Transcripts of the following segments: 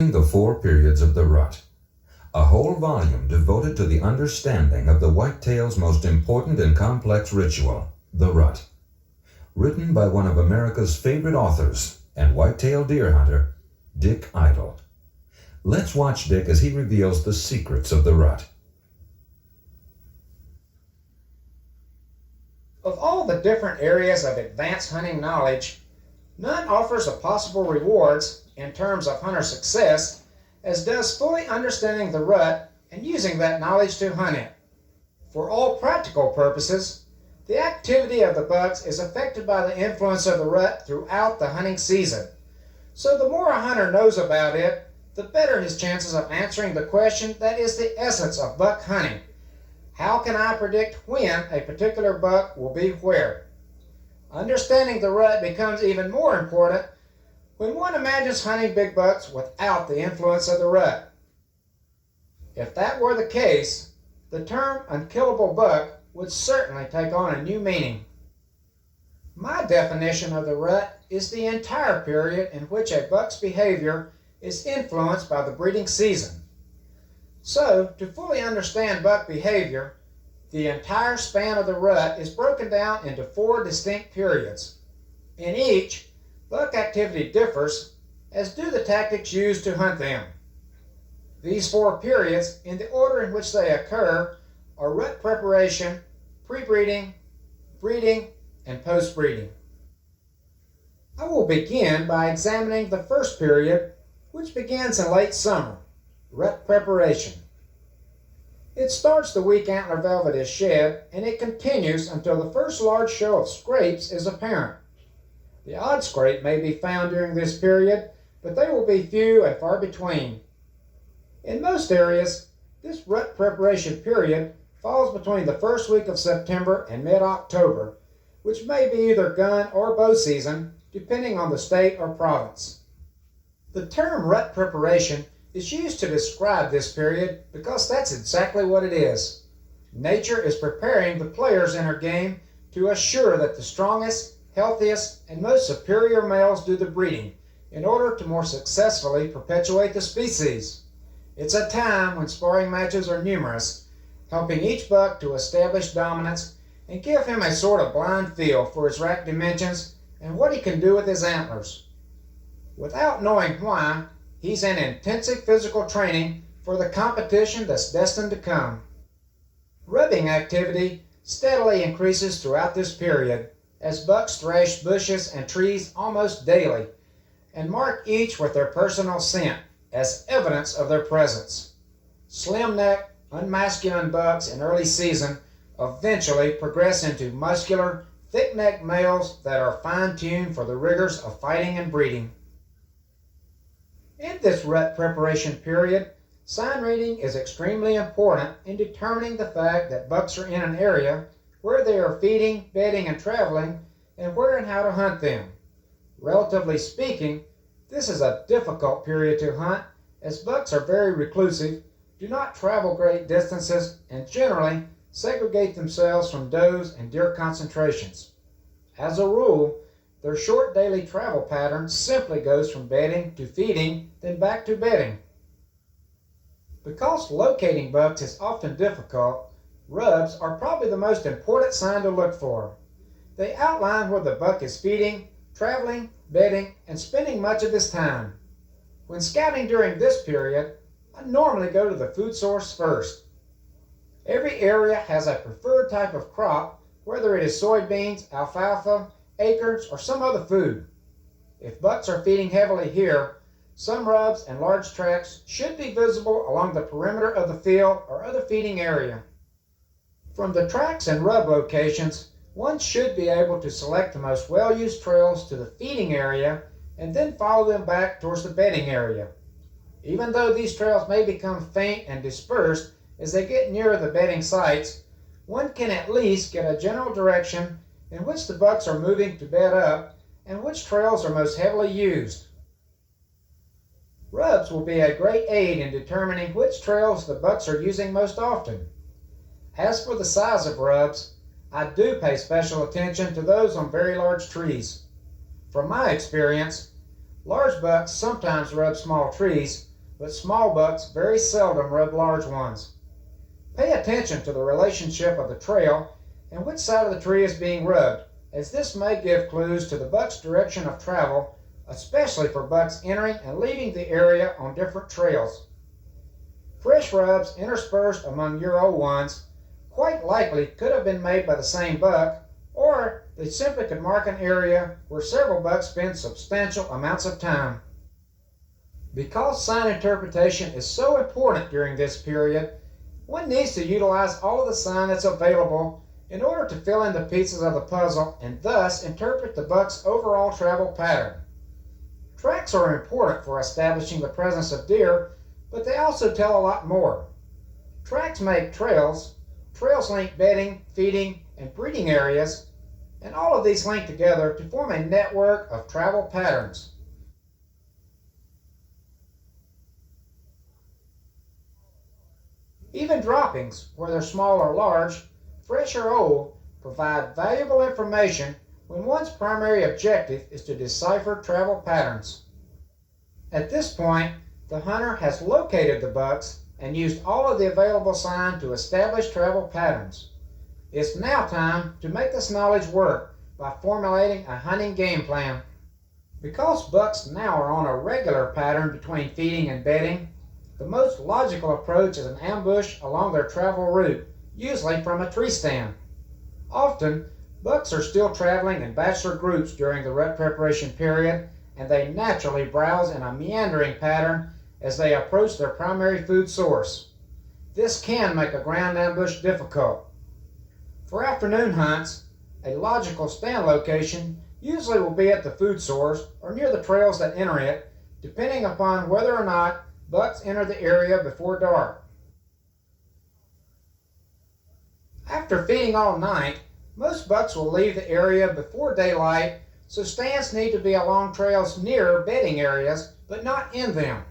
The Four Periods of the Rut, a whole volume devoted to the understanding of the whitetail's most important and complex ritual, the rut. Written by one of America's favorite authors and whitetail deer hunter, Dick Idle. Let's watch Dick as he reveals the secrets of the rut. Of all the different areas of advanced hunting knowledge, none offers the possible rewards in terms of hunter success as does fully understanding the rut and using that knowledge to hunt it. For all practical purposes, the activity of the bucks is affected by the influence of the rut throughout the hunting season. So the more a hunter knows about it, the better his chances of answering the question that is the essence of buck hunting. How can I predict when a particular buck will be where? Understanding the rut becomes even more important when one imagines hunting big bucks without the influence of the rut. If that were the case, the term unkillable buck would certainly take on a new meaning. My definition of the rut is the entire period in which a buck's behavior is influenced by the breeding season. So, to fully understand buck behavior, the entire span of the rut is broken down into 4 distinct periods. In each, buck activity differs, as do the tactics used to hunt them. These 4 periods, in the order in which they occur, are rut preparation, pre-breeding, breeding, and post-breeding. I will begin by examining the first period, which begins in late summer, rut preparation. It starts the week antler velvet is shed, and it continues until the first large show of scrapes is apparent. The odd scrape may be found during this period, but they will be few and far between. In most areas, this rut preparation period falls between the first week of September and mid-October, which may be either gun or bow season, depending on the state or province. The term rut preparation is used to describe this period because that's exactly what it is. Nature is preparing the players in her game to assure that the strongest, healthiest, and most superior males do the breeding in order to more successfully perpetuate the species. It's a time when sparring matches are numerous, helping each buck to establish dominance and give him a sort of blind feel for his rack dimensions and what he can do with his antlers. Without knowing why, he's in intensive physical training for the competition that's destined to come. Rubbing activity steadily increases throughout this period as bucks thrash bushes and trees almost daily and mark each with their personal scent as evidence of their presence. Slim-necked, unmasculine bucks in early season eventually progress into muscular, thick-necked males that are fine-tuned for the rigors of fighting and breeding. In this rut preparation period, sign reading is extremely important in determining the fact that bucks are in an area where they are feeding, bedding, and traveling, and where and how to hunt them. Relatively speaking, this is a difficult period to hunt as bucks are very reclusive, do not travel great distances, and generally segregate themselves from does and deer concentrations. As a rule, their short daily travel pattern simply goes from bedding to feeding, then back to bedding. Because locating bucks is often difficult, rubs are probably the most important sign to look for. They outline where the buck is feeding, traveling, bedding, and spending much of his time. When scouting during this period, I normally go to the food source first. Every area has a preferred type of crop, whether it is soybeans, alfalfa, acorns, or some other food. If bucks are feeding heavily here, some rubs and large tracts should be visible along the perimeter of the field or other feeding area. From the tracks and rub locations, one should be able to select the most well-used trails to the feeding area and then follow them back towards the bedding area. Even though these trails may become faint and dispersed as they get nearer the bedding sites, one can at least get a general direction in which the bucks are moving to bed up and which trails are most heavily used. Rubs will be a great aid in determining which trails the bucks are using most often. As for the size of rubs, I do pay special attention to those on very large trees. From my experience, large bucks sometimes rub small trees, but small bucks very seldom rub large ones. Pay attention to the relationship of the trail and which side of the tree is being rubbed, as this may give clues to the buck's direction of travel, especially for bucks entering and leaving the area on different trails. Fresh rubs interspersed among your old ones quite likely could have been made by the same buck, or they simply could mark an area where several bucks spend substantial amounts of time. Because sign interpretation is so important during this period, one needs to utilize all of the sign that's available in order to fill in the pieces of the puzzle and thus interpret the buck's overall travel pattern. Tracks are important for establishing the presence of deer, but they also tell a lot more. Tracks make trails, trails link bedding, feeding, and breeding areas, and all of these link together to form a network of travel patterns. Even droppings, whether small or large, fresh or old, provide valuable information when one's primary objective is to decipher travel patterns. At this point, the hunter has located the bucks and used all of the available sign to establish travel patterns. It's now time to make this knowledge work by formulating a hunting game plan. Because bucks now are on a regular pattern between feeding and bedding, the most logical approach is an ambush along their travel route, usually from a tree stand. Often, bucks are still traveling in bachelor groups during the rut preparation period, and they naturally browse in a meandering pattern as they approach their primary food source. This can make a ground ambush difficult. For afternoon hunts, a logical stand location usually will be at the food source or near the trails that enter it, depending upon whether or not bucks enter the area before dark. After feeding all night, most bucks will leave the area before daylight, so stands need to be along trails near bedding areas, but not in them.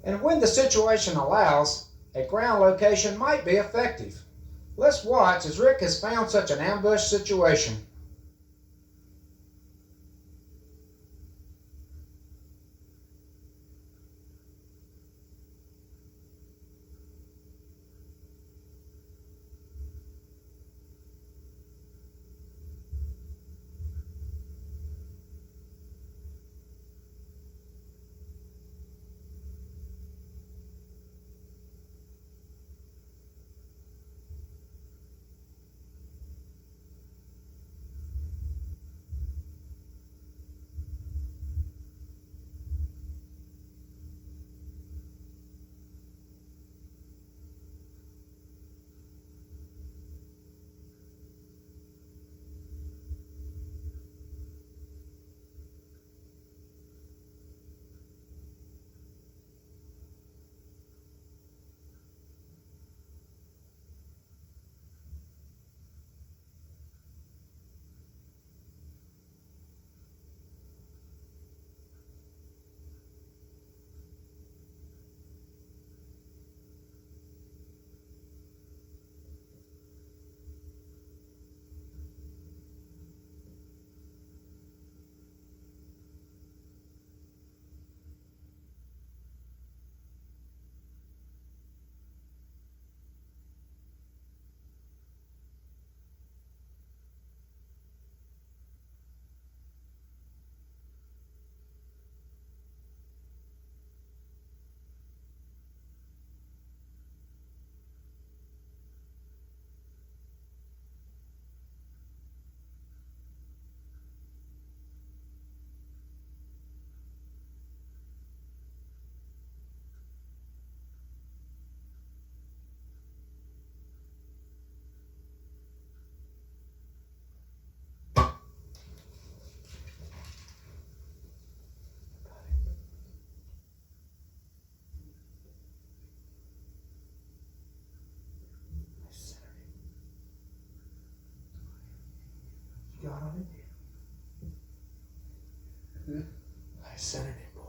And when the situation allows, a ground location might be effective. Let's watch as Rick has found such an ambush situation. You got on it? I centered it, boy.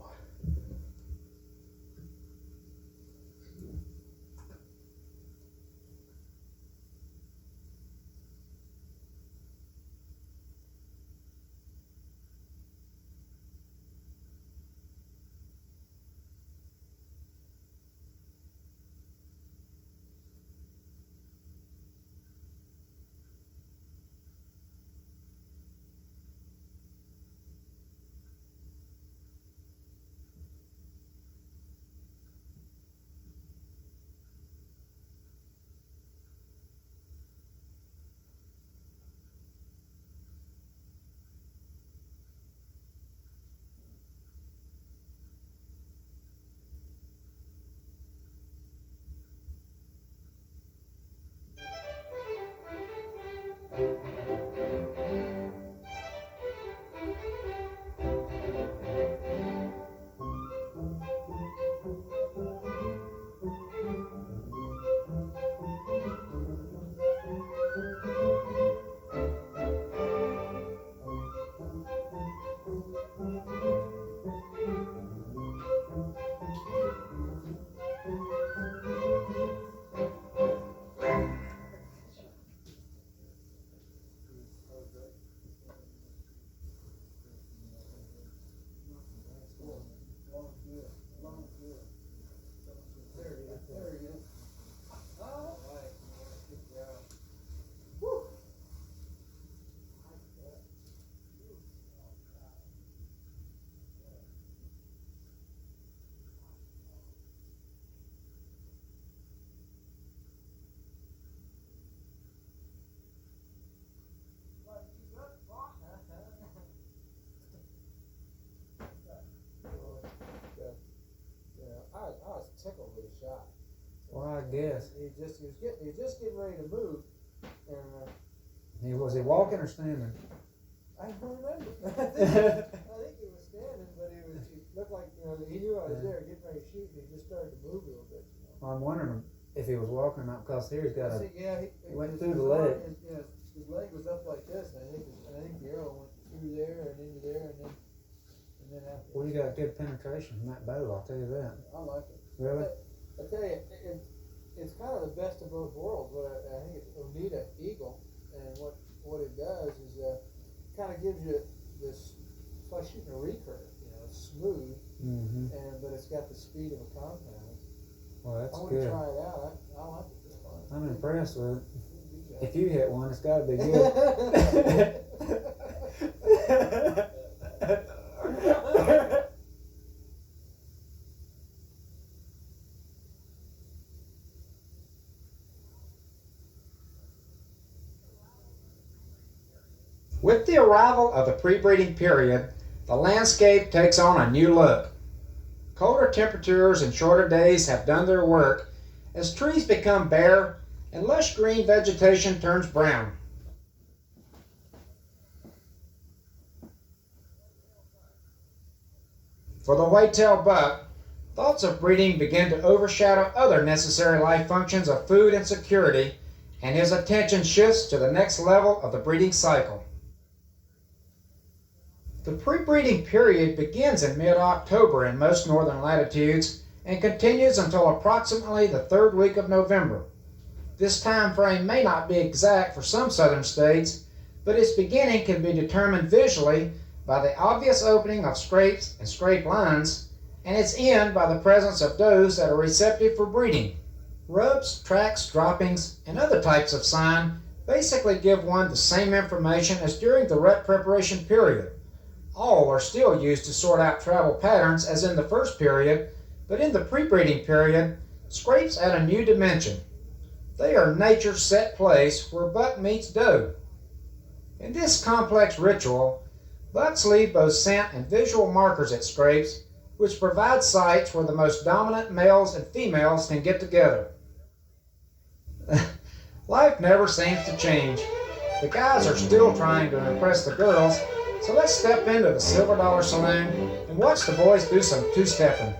I guess. He was just getting ready to move, and Was he walking or standing? I don't remember. I think he was standing, but he looked like he knew I was there, getting ready to shoot, and he just started to move a little bit. I'm wondering if he was walking or not, because here he's got a. He went his, through his the leg. His leg was up like this, and I think the arrow went through there and into there, and then after. Well, you got good penetration from that bow, I'll tell you that. I like it. Really? I tell you, it's kind of the best of both worlds. But I think it's Oneida Eagle, and what it does is kind of gives you this. It's like shooting a recurve. It's smooth, but it's got the speed of a compound. Well, that's I want good. to try it out. I like it. It's fun. I'm impressed with it. If you hit one, it's got to be good. With the arrival of the pre-breeding period, the landscape takes on a new look. Colder temperatures and shorter days have done their work as trees become bare and lush green vegetation turns brown. For the white-tailed buck, thoughts of breeding begin to overshadow other necessary life functions of food and security, and his attention shifts to the next level of the breeding cycle. The pre-breeding period begins in mid-October in most northern latitudes and continues until approximately the third week of November. This time frame may not be exact for some southern states, but its beginning can be determined visually by the obvious opening of scrapes and scrape lines, and its end by the presence of does that are receptive for breeding. Rubs, tracks, droppings, and other types of sign basically give one the same information as during the rut preparation period. All are still used to sort out travel patterns as in the first period, but in the pre-breeding period, scrapes add a new dimension. They are nature's set place where buck meets doe. In this complex ritual, bucks leave both scent and visual markers at scrapes, which provide sites where the most dominant males and females can get together. Life never seems to change. The guys are still trying to impress the girls, so let's step into the Silver Dollar Saloon and watch the boys do some two-stepping.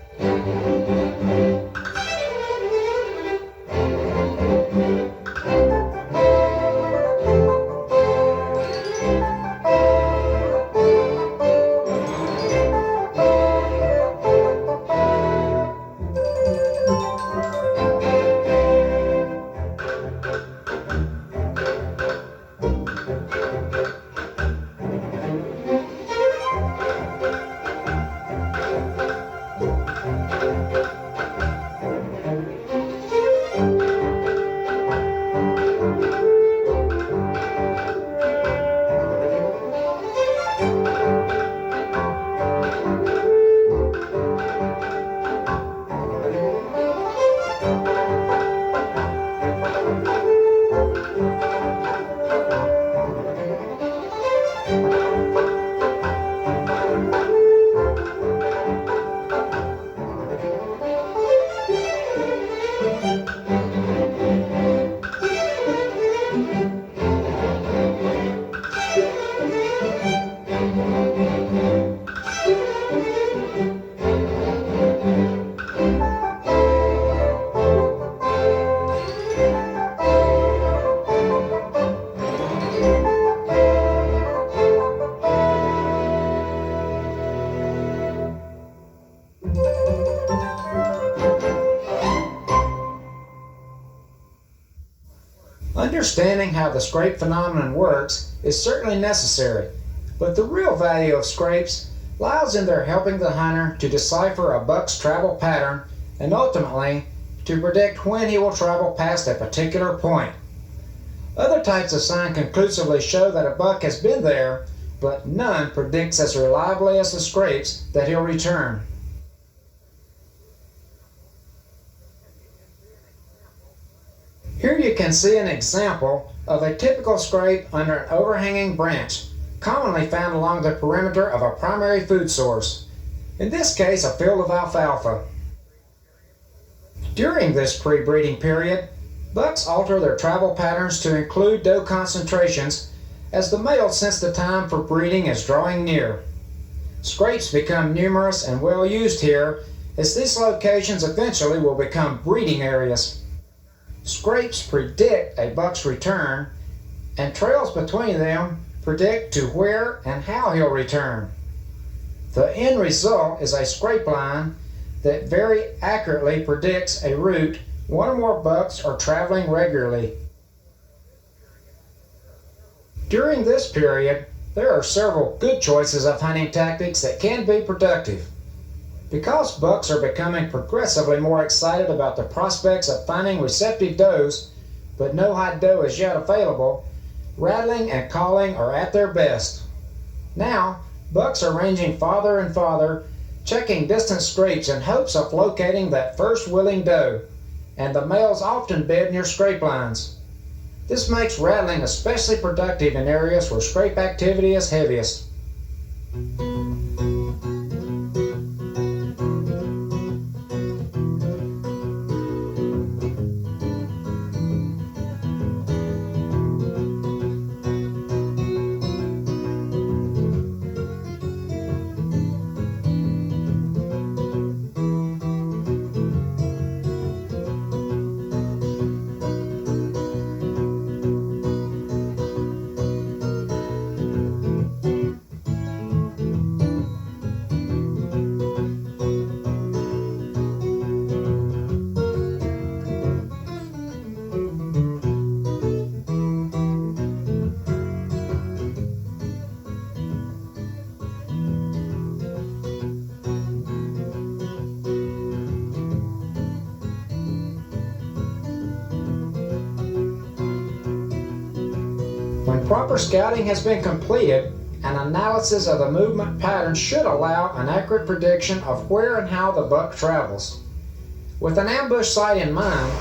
Understanding how the scrape phenomenon works is certainly necessary, but the real value of scrapes lies in their helping the hunter to decipher a buck's travel pattern and ultimately to predict when he will travel past a particular point. Other types of sign conclusively show that a buck has been there, but none predicts as reliably as the scrapes that he'll return. Here you can see an example of a typical scrape under an overhanging branch, commonly found along the perimeter of a primary food source, in this case a field of alfalfa. During this pre-breeding period, bucks alter their travel patterns to include doe concentrations as the males sense the time for breeding is drawing near. Scrapes become numerous and well used here, as these locations eventually will become breeding areas. Scrapes predict a buck's return, and trails between them predict to where and how he'll return. The end result is a scrape line that very accurately predicts a route one or more bucks are traveling regularly. During this period, there are several good choices of hunting tactics that can be productive. Because bucks are becoming progressively more excited about the prospects of finding receptive does, but no hot doe is yet available, rattling and calling are at their best. Now, bucks are ranging farther and farther, checking distant scrapes in hopes of locating that first willing doe, and the males often bed near scrape lines. This makes rattling especially productive in areas where scrape activity is heaviest. When proper scouting has been completed, an analysis of the movement pattern should allow an accurate prediction of where and how the buck travels. With an ambush site in mind,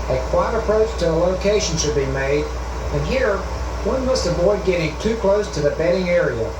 a quiet approach to a location should be made, and here one must avoid getting too close to the bedding area.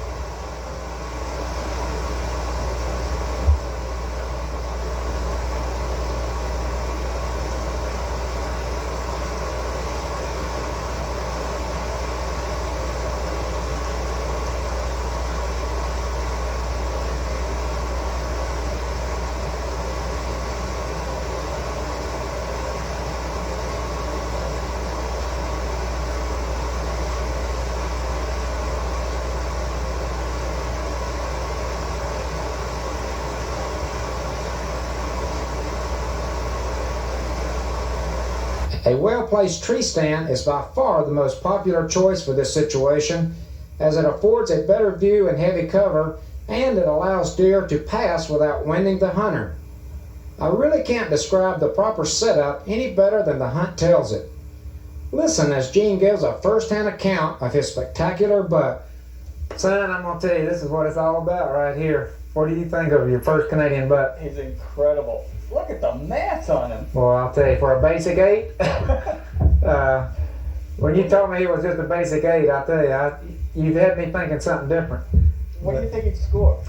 A well-placed tree stand is by far the most popular choice for this situation, as it affords a better view in heavy cover and it allows deer to pass without winding the hunter. I really can't describe the proper setup any better than the hunt tells it. Listen as Gene gives a first-hand account of his spectacular buck. Son, I'm going to tell you, this is what it's all about right here. What do you think of your first Canadian buck? He's incredible. Look at the mass on him. Well, I'll tell you, for a basic 8, when you told me he was just a basic 8, I'll tell you, you've had me thinking something different. What do you think he'd score?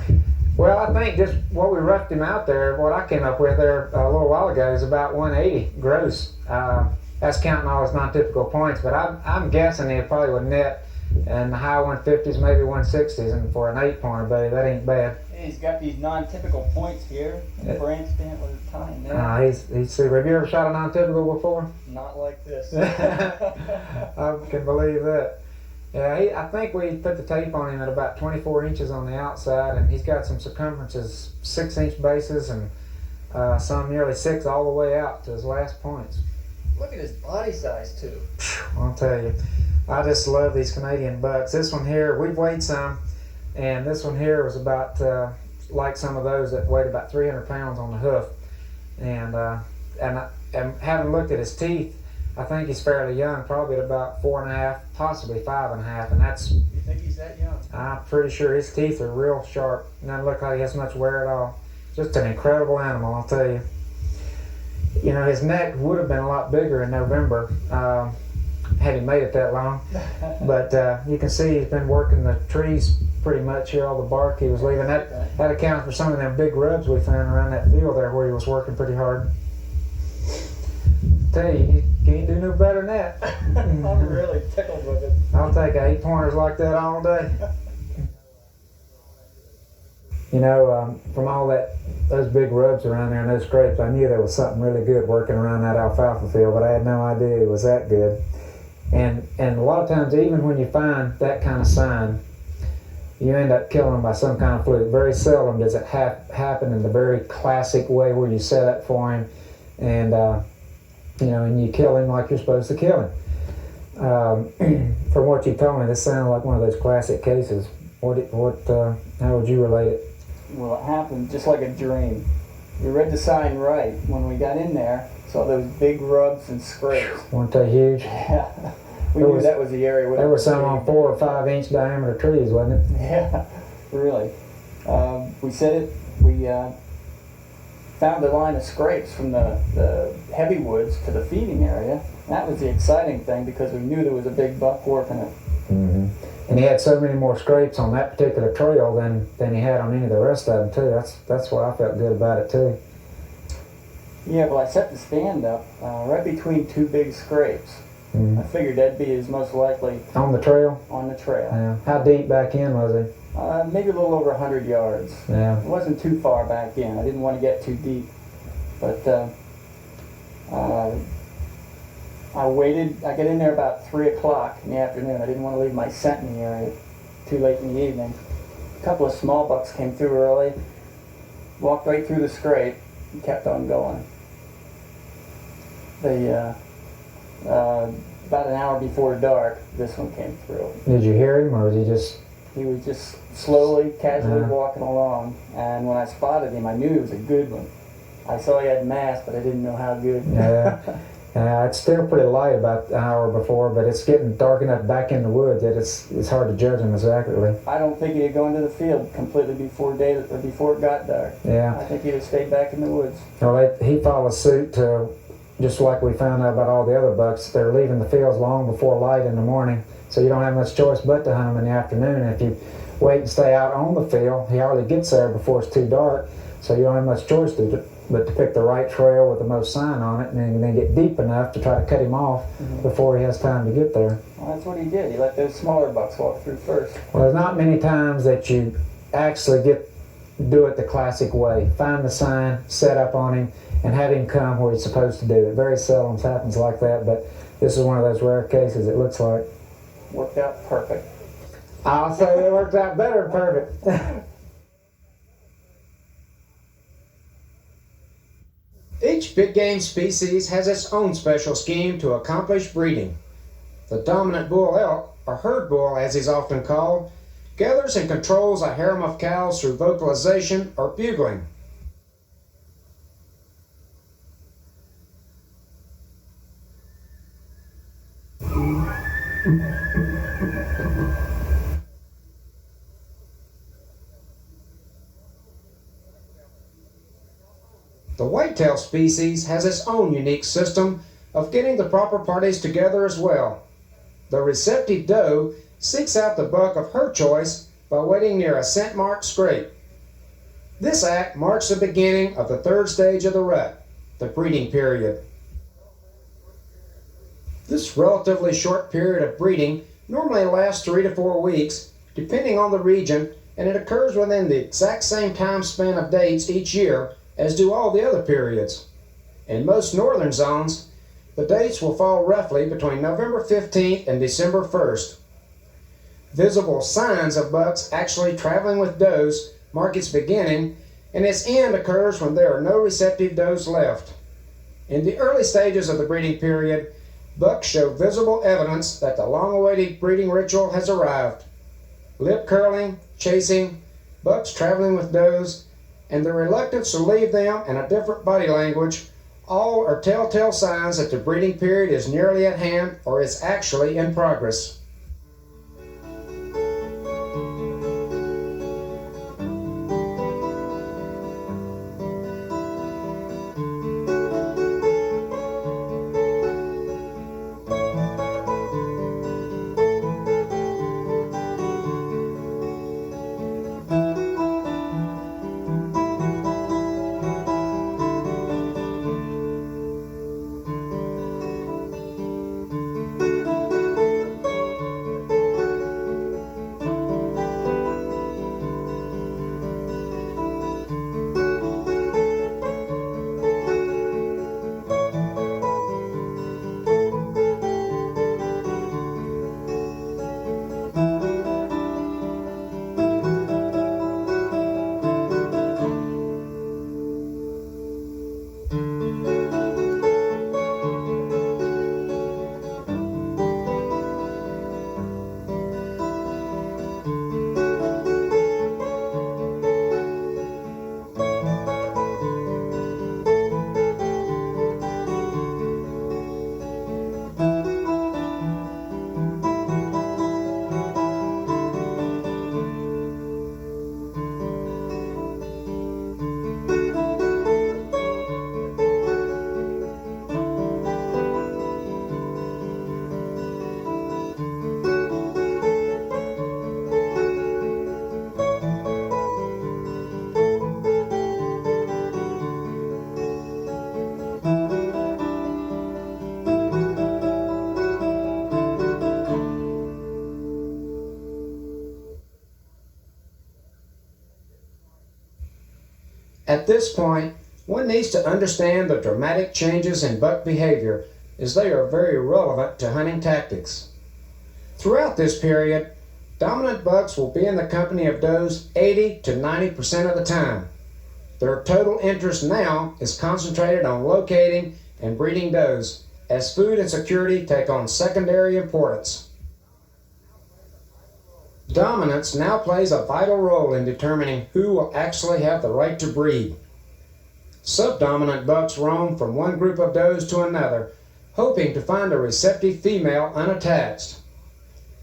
Well, I think just what we roughed him out there, what I came up with there a little while ago is about 180 gross. That's counting all his non-typical points, but I'm guessing he probably would net in the high 150s, maybe 160s, and for an 8-pointer, buddy, that ain't bad. He's got these non-typical points here. Brand stamp with a time there. He's super. Have you ever shot a non-typical before? Not like this. I can believe that. Yeah, I think we put the tape on him at about 24 inches on the outside, and he's got some circumferences, 6-inch bases, and some nearly 6 all the way out to his last points. Look at his body size, too. I'll tell you, I just love these Canadian bucks. This one here, we've weighed some, and this one here was about like some of those that weighed about 300 pounds on the hoof. And having looked at his teeth, I think he's fairly young, probably at about 4.5, possibly 5.5, and that's... You think he's that young? I'm pretty sure his teeth are real sharp. Doesn't look like he has much wear at all. Just an incredible animal, I'll tell you. You know, his neck would have been a lot bigger in November had he made it that long. But you can see he's been working the trees pretty much here, all the bark he was leaving. That accounts for some of them big rubs we found around that field there where he was working pretty hard. Tell you, you can't do no better than that. I'm really tickled with it. I'll take 8 pointers like that all day. You know, from all those big rubs around there and those scrapes, I knew there was something really good working around that alfalfa field, but I had no idea it was that good. And a lot of times, even when you find that kind of sign, you end up killing them by some kind of fluke. Very seldom does it happen in the very classic way where you set up for him, and and you kill him like you're supposed to kill him. From what you told me, this sounded like one of those classic cases. How would you relate it? Well, it happened just like a dream. We read the sign right when we got in there. Saw those big rubs and scrapes. Weren't they huge? Yeah, we knew that was the area. There were some on 4 or 5 inch diameter trees, wasn't it? Yeah, really. We set it. We found a line of scrapes from the heavy woods to the feeding area. That was the exciting thing because we knew there was a big buck working it. Mm-hmm. And he had so many more scrapes on that particular trail than he had on any of the rest of them too. That's why I felt good about it too. Yeah, well, I set the stand up right between 2 big scrapes. Mm-hmm. I figured that'd be as most likely On the trail? on the trail. Yeah. How deep back in was he? Maybe a little over 100 yards. Yeah. It wasn't too far back in. I didn't want to get too deep. But I waited. I got in there about 3 o'clock in the afternoon. I didn't want to leave my scent in the area too late in the evening. A couple of small bucks came through early, walked right through the scrape, and kept on going. About an hour before dark, this one came through. Did you hear him, or was he just... He was just slowly, casually Uh-huh. walking along, and when I spotted him, I knew he was a good one. I saw he had mass, but I didn't know how good. Yeah. It's still pretty light about an hour before, but it's getting dark enough back in the woods that it's hard to judge him as accurately. I don't think he'd have gone to the field completely before it got dark. Yeah. I think he'd have stayed back in the woods. Well, he followed suit to, just like we found out about all the other bucks, they're leaving the fields long before light in the morning, so you don't have much choice but to hunt them in the afternoon. If you wait and stay out on the field, he hardly gets there before it's too dark, so you don't have much choice but to pick the right trail with the most sign on it, and then get deep enough to try to cut him off before he has time to get there. Well, that's what he did. He let those smaller bucks walk through first. Well, there's not many times that you actually do it the classic way. Find the sign, set up on him, and have him come where he's supposed to do it. Very seldom happens like that, but this is one of those rare cases, it looks like. Worked out perfect. I'll say it worked out better than perfect. Each big game species has its own special scheme to accomplish breeding. The dominant bull elk, or herd bull as he's often called, gathers and controls a harem of cows through vocalization or bugling. The whitetail species has its own unique system of getting the proper parties together as well. The receptive doe seeks out the buck of her choice by waiting near a scent-marked scrape. This act marks the beginning of the 3rd stage of the rut, the breeding period. This relatively short period of breeding normally lasts 3 to 4 weeks, depending on the region, and it occurs within the exact same time span of dates each year as do all the other periods. In most northern zones, the dates will fall roughly between November 15th and December 1st. Visible signs of bucks actually traveling with does mark its beginning, and its end occurs when there are no receptive does left. In the early stages of the breeding period, bucks show visible evidence that the long-awaited breeding ritual has arrived. Lip curling, chasing, bucks traveling with does, and the reluctance to leave them and a different body language all are telltale signs that the breeding period is nearly at hand or is actually in progress. At this point, one needs to understand the dramatic changes in buck behavior as they are very relevant to hunting tactics. Throughout this period, dominant bucks will be in the company of does 80 to 90% of the time. Their total interest now is concentrated on locating and breeding does, as food and security take on secondary importance. Dominance now plays a vital role in determining who will actually have the right to breed. Subdominant bucks roam from one group of does to another, hoping to find a receptive female unattached.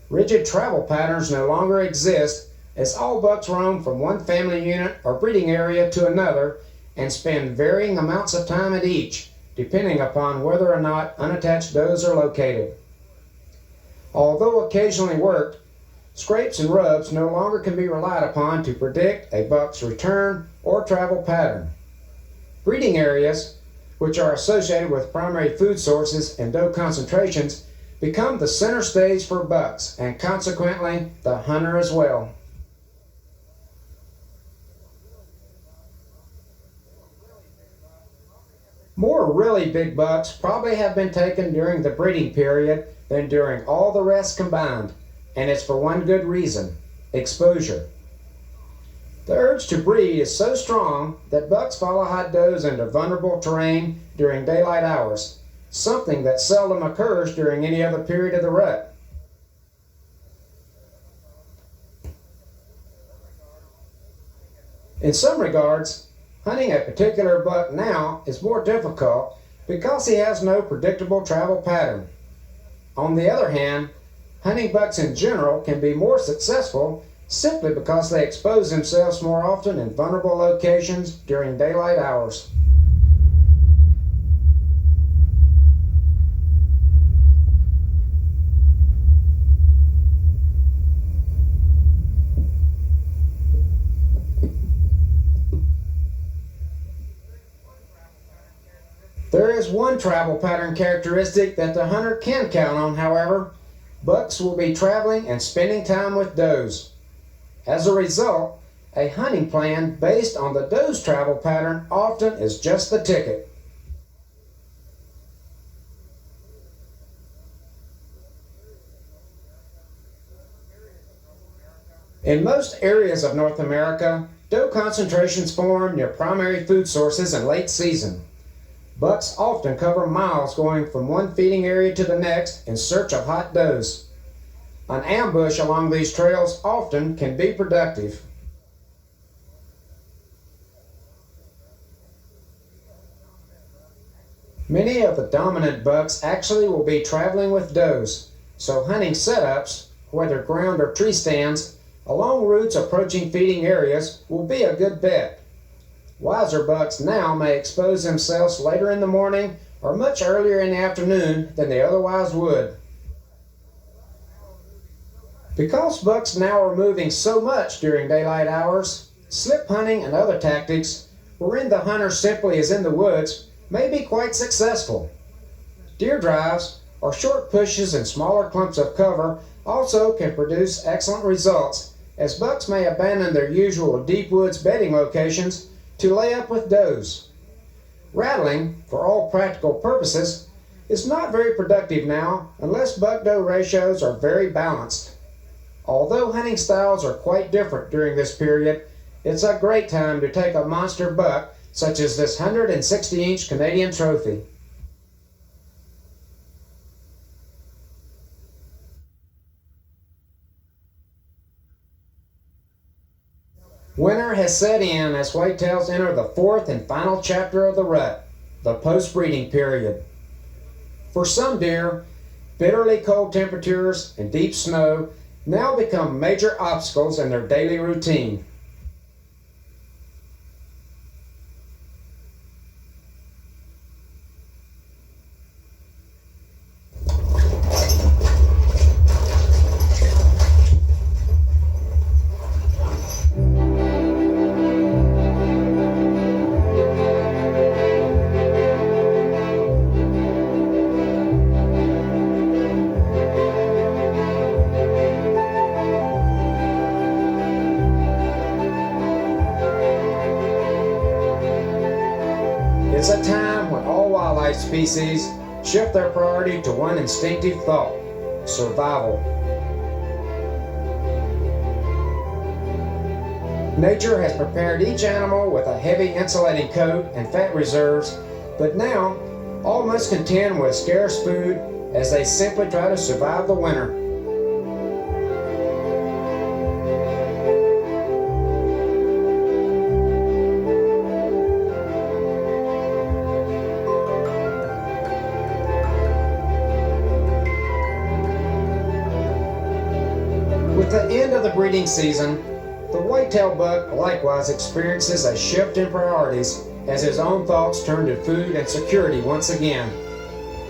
Rigid travel patterns no longer exist, as all bucks roam from one family unit or breeding area to another and spend varying amounts of time at each, depending upon whether or not unattached does are located. Although occasionally worked, scrapes and rubs no longer can be relied upon to predict a buck's return or travel pattern. Breeding areas, which are associated with primary food sources and doe concentrations, become the center stage for bucks and consequently the hunter as well. More really big bucks probably have been taken during the breeding period than during all the rest combined, and it's for one good reason: exposure. The urge to breed is so strong that bucks follow hot does into vulnerable terrain during daylight hours, something that seldom occurs during any other period of the rut. In some regards, hunting a particular buck now is more difficult because he has no predictable travel pattern. On the other hand, hunting bucks in general can be more successful simply because they expose themselves more often in vulnerable locations during daylight hours. There is one travel pattern characteristic that the hunter can count on, however. Bucks will be traveling and spending time with does. As a result, a hunting plan based on the doe's travel pattern often is just the ticket. In most areas of North America, doe concentrations form near primary food sources in late season. Bucks often cover miles going from one feeding area to the next in search of hot does. An ambush along these trails often can be productive. Many of the dominant bucks actually will be traveling with does, so hunting setups, whether ground or tree stands, along routes approaching feeding areas will be a good bet. Wiser bucks now may expose themselves later in the morning or much earlier in the afternoon than they otherwise would. Because bucks now are moving so much during daylight hours, slip hunting and other tactics, wherein the hunter simply is in the woods, may be quite successful. Deer drives, or short pushes in smaller clumps of cover, also can produce excellent results, as bucks may abandon their usual deep woods bedding locations to lay up with does. Rattling, for all practical purposes, is not very productive now unless buck-doe ratios are very balanced. Although hunting styles are quite different during this period, it's a great time to take a monster buck such as this 160-inch Canadian trophy. Winter has set in as whitetails enter the fourth and final chapter of the rut, the post-breeding period. For some deer, bitterly cold temperatures and deep snow now become major obstacles in their daily routine. It's a time when all wildlife species shift their priority to one instinctive thought: survival. Nature has prepared each animal with a heavy insulating coat and fat reserves, but now all must contend with scarce food as they simply try to survive the winter. With the end of the breeding season, the whitetail buck likewise experiences a shift in priorities as his own thoughts turn to food and security once again.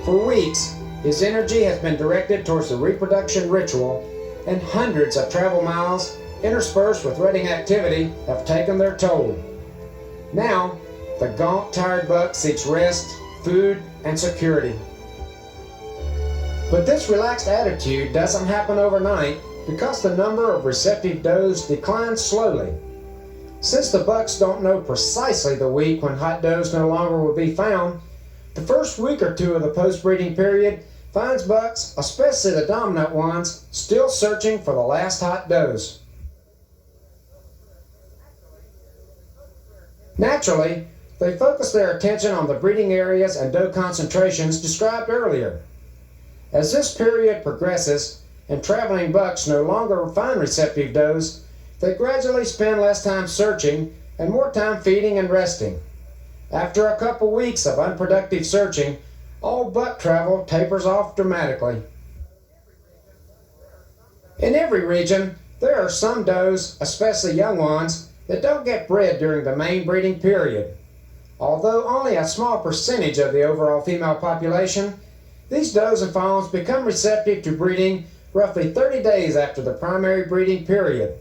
For weeks, his energy has been directed towards the reproduction ritual, and hundreds of travel miles interspersed with rutting activity have taken their toll. Now, the gaunt, tired buck seeks rest, food, and security. But this relaxed attitude doesn't happen overnight, because the number of receptive does declines slowly. Since the bucks don't know precisely the week when hot does no longer will be found, the first week or two of the post-breeding period finds bucks, especially the dominant ones, still searching for the last hot does. Naturally, they focus their attention on the breeding areas and doe concentrations described earlier. As this period progresses, and traveling bucks no longer find receptive does, they gradually spend less time searching and more time feeding and resting. After a couple weeks of unproductive searching, all buck travel tapers off dramatically. In every region, there are some does, especially young ones, that don't get bred during the main breeding period. Although only a small percentage of the overall female population, these does and fawns become receptive to breeding roughly 30 days after the primary breeding period.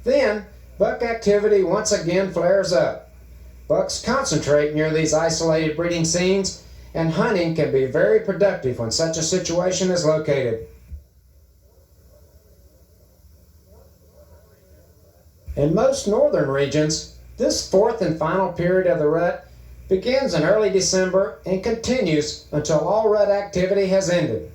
Then, buck activity once again flares up. Bucks concentrate near these isolated breeding scenes, and hunting can be very productive when such a situation is located. In most northern regions, this fourth and final period of the rut begins in early December and continues until all rut activity has ended.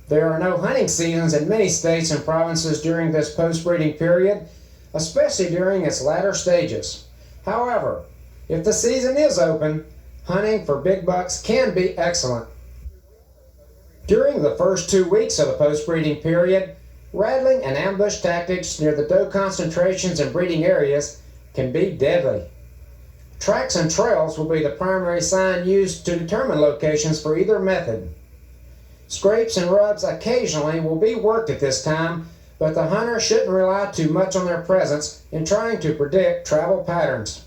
There are no hunting seasons in many states and provinces during this post-breeding period, especially during its latter stages. However, if the season is open, hunting for big bucks can be excellent. During the first 2 weeks of the post-breeding period, rattling and ambush tactics near the doe concentrations and breeding areas can be deadly. Tracks and trails will be the primary sign used to determine locations for either method. Scrapes and rubs occasionally will be worked at this time, but the hunter shouldn't rely too much on their presence in trying to predict travel patterns.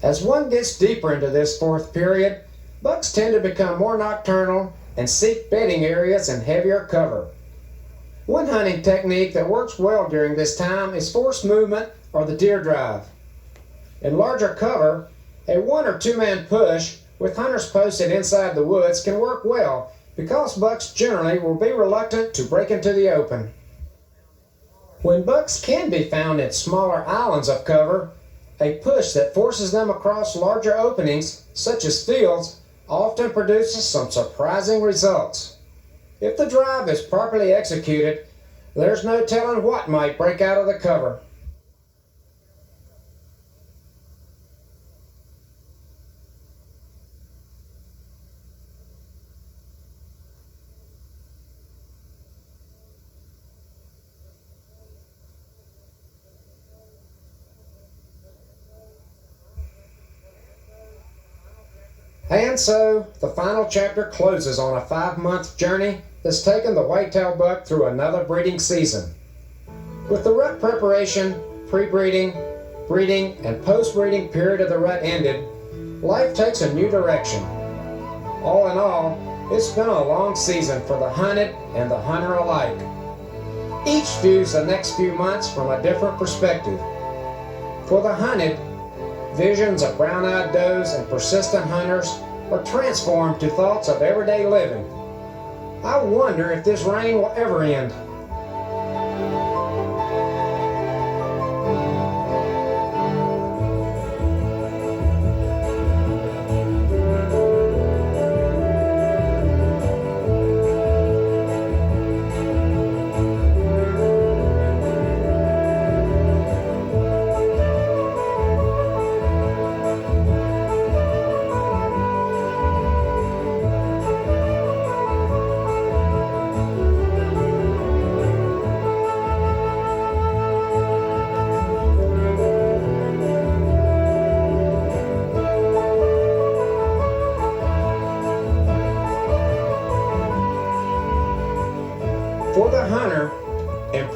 As one gets deeper into this fourth period, bucks tend to become more nocturnal and seek bedding areas and heavier cover. One hunting technique that works well during this time is forced movement or the deer drive. In larger cover, a 1 or 2 man push with hunters posted inside the woods can work well because bucks generally will be reluctant to break into the open. When bucks can be found in smaller islands of cover, a push that forces them across larger openings, such as fields, often produces some surprising results. If the drive is properly executed, there's no telling what might break out of the cover. And so, the final chapter closes on a 5-month journey that's taken the whitetail buck through another breeding season. With the rut preparation, pre-breeding, breeding, and post-breeding period of the rut ended, life takes a new direction. All in all, it's been a long season for the hunted and the hunter alike. Each views the next few months from a different perspective. For the hunted, visions of brown-eyed does and persistent hunters are transformed to thoughts of everyday living. I wonder if this rain will ever end.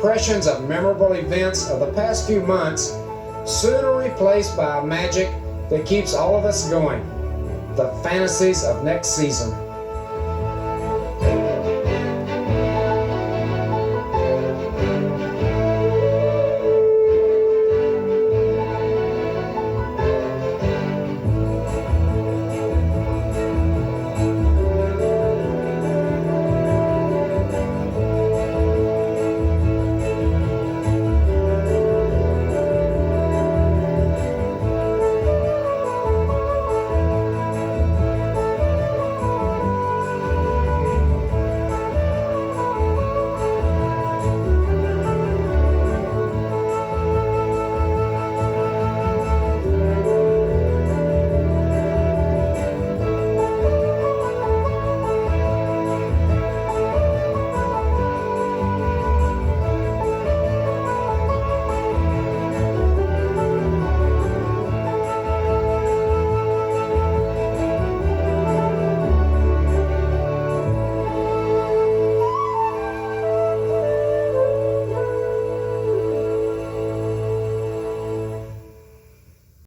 impressions of memorable events of the past few months soon are replaced by a magic that keeps all of us going, the fantasies of next season.